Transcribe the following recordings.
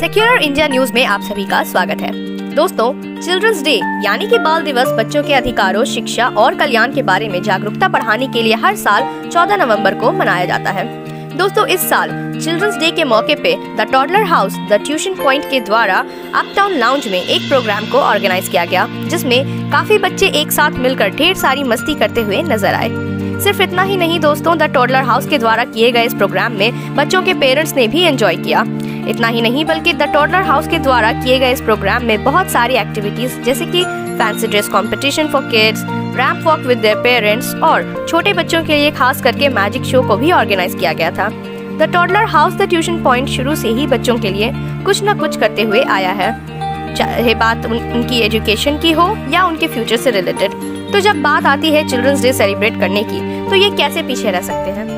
Secular India news में आप सभी का स्वागत है। दोस्तों, चिल्ड्रंस डे यानी कि बाल दिवस बच्चों के अधिकारों, शिक्षा और कल्याण के बारे में जागरूकता बढ़ाने के लिए हर साल 14 नवंबर को मनाया जाता है। दोस्तों, इस साल चिल्ड्रंस डे के मौके पे the toddler house the tuition point के द्वारा अपटाउन लाउंज में एक प्रोग्राम को ऑर्गेनाइज किया गया, जिसमें काफी बच्चे एक साथ मिलकर ढेर सारी मस्ती करते हुए नजर आए। सिर्फ इतना ही नहीं दोस्तों, द टॉडलर हाउस के द्वारा किए गए इस प्रोग्राम में बच्चों के पेरेंट्स ने भी एंजॉय किया। इतना ही नहीं बल्कि द टॉडलर हाउस के द्वारा किए गए इस प्रोग्राम में बहुत सारी एक्टिविटीज जैसे कि fancy dress competition for kids, ramp walk with their parents और छोटे बच्चों के लिए खास करके मैजिक शो को भी ऑर्गेनाइज किया गया था। The toddler house the tuition point शुरू से ही बच्चों के लिए कुछ न कुछ करते हुए आया है, चाहे बात उनकी एजुकेशन की हो या उनके फ्यूचर से रिलेटेड। तो जब बात आती है चिल्ड्रंस डे सेलिब्रेट करने की, तो ये कैसे पीछे रह सकते हैं।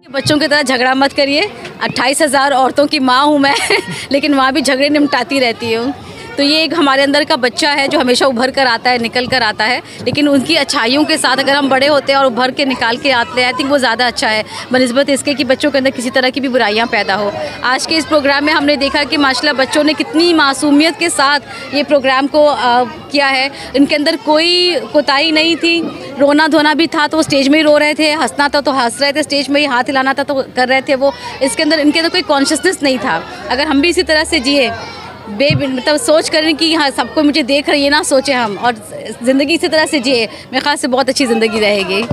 बच्चों की तरह झगड़ा मत करिए। 28,000 औरतों की माँ हूँ मैं लेकिन वहाँ भी झगड़े निपटाती रहती हूँ। तो ये एक हमारे अंदर का बच्चा है जो हमेशा उभर कर आता है, निकल कर आता है, लेकिन उनकी अच्छाइयों के साथ अगर हम बड़े होते हैं और उभर के निकाल के आते हैं, आई थिंक वो ज़्यादा अच्छा है बनिस्बत इसके कि बच्चों के अंदर किसी तरह की भी बुराइयाँ पैदा हो। आज के इस प्रोग्राम में हमने देखा कि माशाल्लाह बच्चों ने कितनी मासूमियत के साथ ये प्रोग्राम को किया है। इनके अंदर कोई कोताही नहीं थी, रोना धोना भी था तो वो स्टेज में ही रो रहे थे, हंसना था तो हंस रहे थे, स्टेज में ही हाथ हिलाना था तो कर रहे थे वो। इसके अंदर इनके अंदर कोई कॉन्शियसनेस नहीं था। अगर हम भी इसी तरह से जिए मतलब सोच करें कि हाँ सबको मुझे देख रही है, ना सोचे हम, और ज़िंदगी इसी तरह से जिए, मेरे ख्याल से बहुत अच्छी ज़िंदगी रहेगी।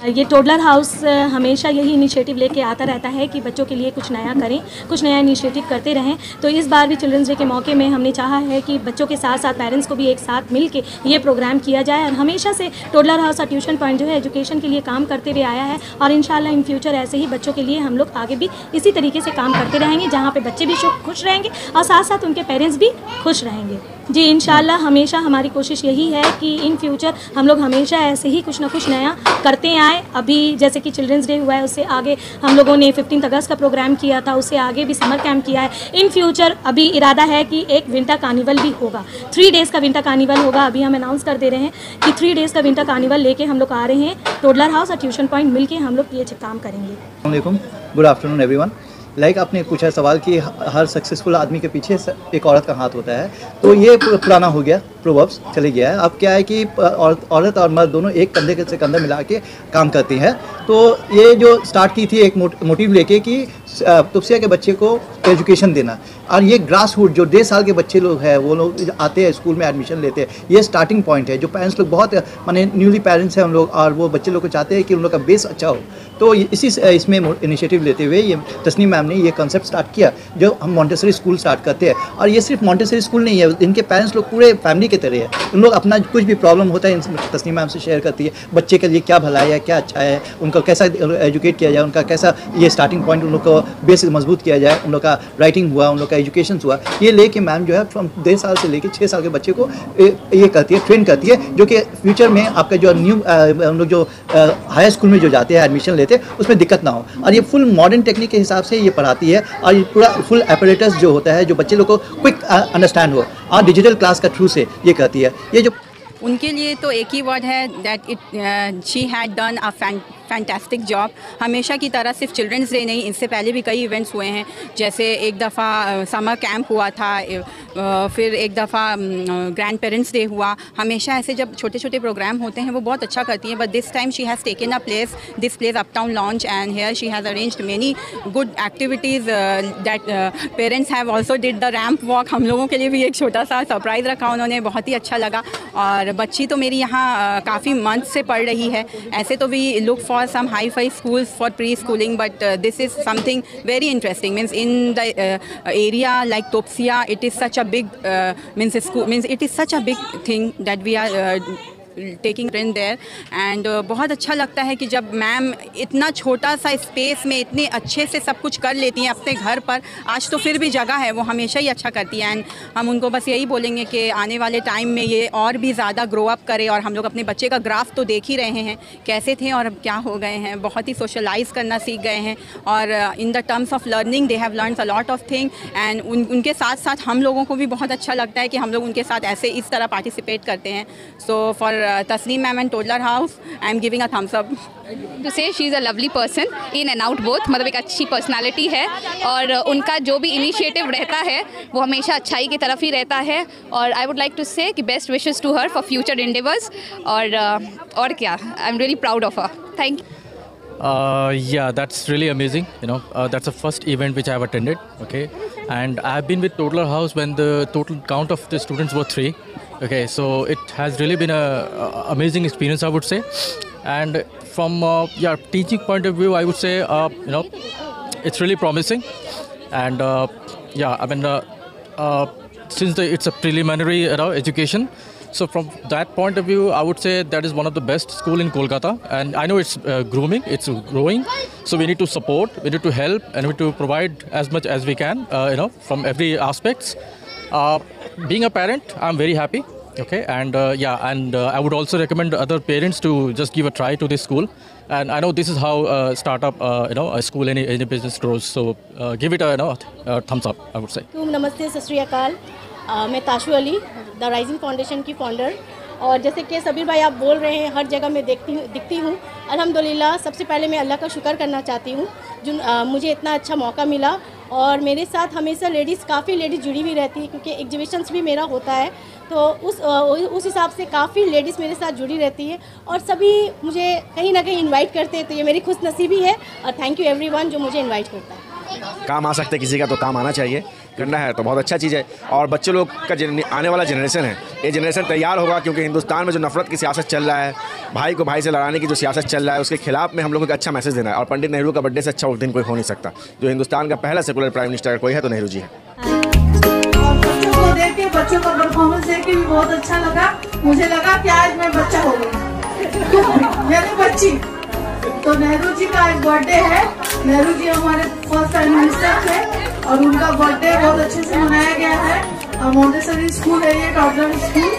ये टोडलर हाउस हमेशा यही इनिशिएटिव लेके आता रहता है कि बच्चों के लिए कुछ नया करें, कुछ नया इनिशिएटिव करते रहें। तो इस बार भी चिल्ड्रंस डे के मौके में हमने चाहा है कि बच्चों के साथ साथ पेरेंट्स को भी एक साथ मिल के ये प्रोग्राम किया जाए। और हमेशा से टोडलर हाउस और ट्यूशन पॉइंट जो है एजुकेशन के लिए काम करते हुए आया है, और इंशाल्लाह इन फ्यूचर ऐसे ही बच्चों के लिए हम लोग आगे भी इसी तरीके से काम करते रहेंगे, जहाँ पे बच्चे भी खुश रहेंगे और साथ साथ उनके पेरेंट्स भी खुश रहेंगे। जी इंशाल्लाह हमेशा हमारी कोशिश यही है कि इन फ्यूचर हम लोग हमेशा ऐसे ही कुछ ना कुछ नया करते आए। अभी जैसे कि चिल्ड्रंस डे हुआ है, उससे आगे हम लोगों ने 15 अगस्त का प्रोग्राम किया था, उससे आगे भी समर कैंप किया है। इन फ्यूचर अभी इरादा है कि एक विंटर कार्निवल भी होगा, 3 डेज़ का विंटर कार्निवल होगा। अभी हम अनाउंस कर दे रहे हैं कि 3 डेज़ का विंटर कार्निवल लेके हम लोग आ रहे हैं। टोडलर हाउस और ट्यूशन पॉइंट मिलके हम लोग ये काम करेंगे। अस्सलाम वालेकुम, गुड आफ्टरनून एवरीवन। आपने पूछा सवाल कि हर सक्सेसफुल आदमी के पीछे एक औरत का हाथ होता है, तो ये पुराना हो गया, प्रोवर्ब्स चले गया है। अब क्या है कि औरत और मर्द दोनों एक कंधे से कंधा मिला के काम करती हैं। तो ये जो स्टार्ट की थी एक मोटिव लेके कि तुफसिया के बच्चे को एजुकेशन देना, और ये ग्रास रूट जो 1.5 साल के बच्चे लोग हैं वो लोग आते हैं स्कूल में एडमिशन लेते हैं, ये स्टार्टिंग पॉइंट है। जो पेरेंट्स लोग बहुत माने न्यूली पेरेंट्स हैं उन लोग, और वो बच्चे लोग को चाहते हैं कि उन लोग का बेस अच्छा हो। तो इसमें इनिशिएटिव लेते हुए ये तस्नीम मैम ने ये कॉन्सेप्ट स्टार्ट किया, जो हम मॉन्टेसरी स्कूल स्टार्ट करते हैं। और ये सिर्फ मॉन्टेसरी स्कूल नहीं है, इनके पेरेंट्स लोग पूरे फैमिली की तरह है। उन लोग अपना कुछ भी प्रॉब्लम होता है तस्नीम मैम से शेयर करती है, बच्चे के लिए क्या भलाई है, क्या अच्छा है, उनको कैसा एजुकेट किया जाए, उनका कैसा ये स्टार्टिंग पॉइंट उन लोग को बेस मजबूत किया जाए, उन लोग का राइटिंग हुआ, उन लोग का एजुकेशन हुआ। ये लेके मैम जो है फ्रॉम 1.5 साल से लेके 6 साल के बच्चे को ये करती है, ट्रेन करती है, जो कि फ्यूचर में आपका जो न्यू हम लोग जो हाई स्कूल में जो जाते हैं एडमिशन लेते हैं उसमें दिक्कत ना हो। और ये फुल मॉडर्न टेक्निक के हिसाब से ये पढ़ाती है, और ये पूरा फुल एपरेटस जो होता है जो बच्चे लोग को क्विक अंडरस्टैंड हो, और डिजिटल क्लास का थ्रू से ये करती है। ये जो उनके लिए तो एक ही वर्ड है that she had done a fantastic job. हमेशा की तरह सिर्फ चिल्ड्रंस डे नहीं, इससे पहले भी कई इवेंट्स हुए हैं, जैसे एक दफ़ा समर कैंप हुआ था, फिर एक दफ़ा ग्रैंड पेरेंट्स डे हुआ। हमेशा ऐसे जब छोटे छोटे प्रोग्राम होते हैं वो बहुत अच्छा करती हैं। But this time she has taken a this place uptown lounge, and here she has arranged many good activities that parents have also did the ramp walk. हम लोगों के लिए भी एक छोटा सा सरप्राइज़ रखा उन्होंने, बहुत ही अच्छा लगा। और बच्ची तो मेरी यहाँ काफ़ी मंथ से पढ़ रही है। ऐसे तो we look for some high-fi schools for pre-schooling, but this is something very interesting. Means in the area like Topsia, it is such a big it is such a big thing that we are taking train there. And बहुत अच्छा लगता है कि जब ma'am इतना छोटा सा space में इतने अच्छे से सब कुछ कर लेती हैं अपने घर पर। आज तो फिर भी जगह है, वो हमेशा ही अच्छा करती हैं। एंड हम उनको बस यही बोलेंगे कि आने वाले टाइम में ये और भी ज़्यादा ग्रो अप करे। और हम लोग अपने बच्चे का ग्राफ तो देख ही रहे हैं कैसे थे और अब क्या हो गए हैं, बहुत ही सोशलाइज करना सीख गए हैं। और in the terms of learning they have learn a lot of thing. And उनके साथ साथ हम लोगों को भी बहुत अच्छा लगता है कि हम लोग उनके साथ ऐसे इस तरह पार्टिसिपेट करते हैं। So for Tasneem ma'am and Toddler House, I am giving a thumbs up. To say she is a lovely person in and out both, मतलब एक अच्छी पर्सनालिटी है, और उनका जो भी इनिशिएटिव रहता है वो हमेशा अच्छाई की तरफ ही रहता है। और I would like to say कि best wishes to her for future endeavours. और क्या, I am really proud of her. Thank you. Yeah, that's really amazing. That's the first event which I have attended. Okay, and I have been with Toddler House when the total count of the students were 3. Okay, so it has really been a amazing experience, I would say. And from teaching point of view, I would say it's really promising. And I mean since it's a preliminary education. So from that point of view, I would say that is one of the best school in Kolkata, and I know it's grooming, it's growing. So we need to support, we need to help, and we need to provide as much as we can, from every aspects. Being a parent, I'm very happy. Okay, and I would also recommend other parents to just give a try to this school. And I know this is how startup, a school, any business grows. So give it a thumbs up, I would say. नमस्ते, सत श्री अकाल। मैं Tashu Ali, the rising foundation की founder. और जैसे कि सबीर भाई आप बोल रहे हैं, हर जगह मैं दिखती हूँ। अल्हम्दुलिल्लाह, सबसे पहले मैं अल्लाह का शुक्र करना चाहती हूँ जो मुझे इतना अच्छा मौका मिला। और मेरे साथ हमेशा काफ़ी लेडीज़ जुड़ी हुई रहती है, क्योंकि एग्जीबिशंस भी मेरा होता है, तो उस हिसाब से काफ़ी लेडीज़ मेरे साथ जुड़ी रहती है और सभी मुझे कहीं ना कहीं इनवाइट करते हैं। तो ये मेरी खुशनसीबी है और थैंक यू एवरीवन जो मुझे इनवाइट करता है। काम आ सकता है किसी का, तो काम आना चाहिए, करना है तो बहुत अच्छा चीज़ है। और बच्चे लोग का आने वाला जनरेशन है, ये जनरेशन तैयार होगा, क्योंकि हिंदुस्तान में जो नफरत की सियासत चल रहा है, भाई को भाई से लड़ाने की जो सियासत चल रहा है, उसके खिलाफ में हम लोगों को अच्छा मैसेज देना है। और पंडित नेहरू का बर्थडे से अच्छा उस दिन कोई हो नहीं सकता। जो हिंदुस्तान का पहला सेकुलर प्राइम मिनिस्टर कोई है तो नेहरू जी है। और बच्चों को देख के, बच्चों का परफॉर्मेंस देख के भी बहुत अच्छा लगा। मुझे लगा कि आज मैं बच्चा हो गई, यानी बच्ची। तो नेहरू जी का आज बर्थडे है। नेहरू जी हमारे फर्स्ट प्राइम मिनिस्टर थे और उनका बर्थडे बहुत अच्छे से मनाया गया है। मोंटेसरी स्कूल है ये, टॉडलर स्कूल।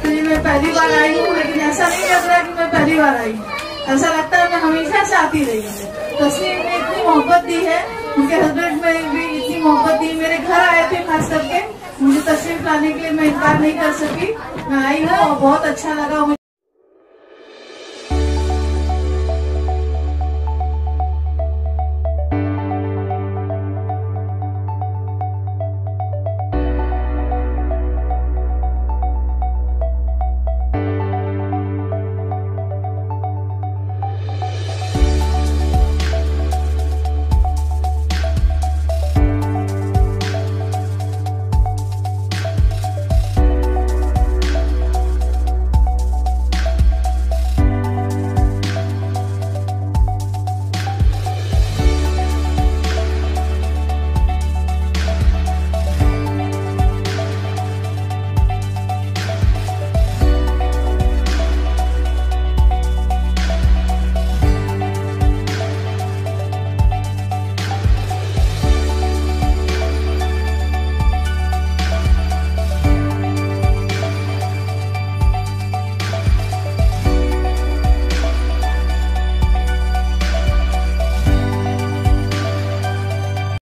तो ये मैं पहली बार आई हूँ, लेकिन ऐसा नहीं लग रहा कि मैं पहली बार आई हूँ, ऐसा लगता है मैं हमेशा से आती रही हूँ। तस्वीर ने इतनी मोहब्बत दी है, उनके हस्बैंड में भी इतनी मोहब्बत दी। मेरे घर आए थे खास करके, मुझे तशरीफ लाने के लिए मैं इनकार नहीं कर सकी। मैं आई हूँ और बहुत अच्छा लगा मुझे।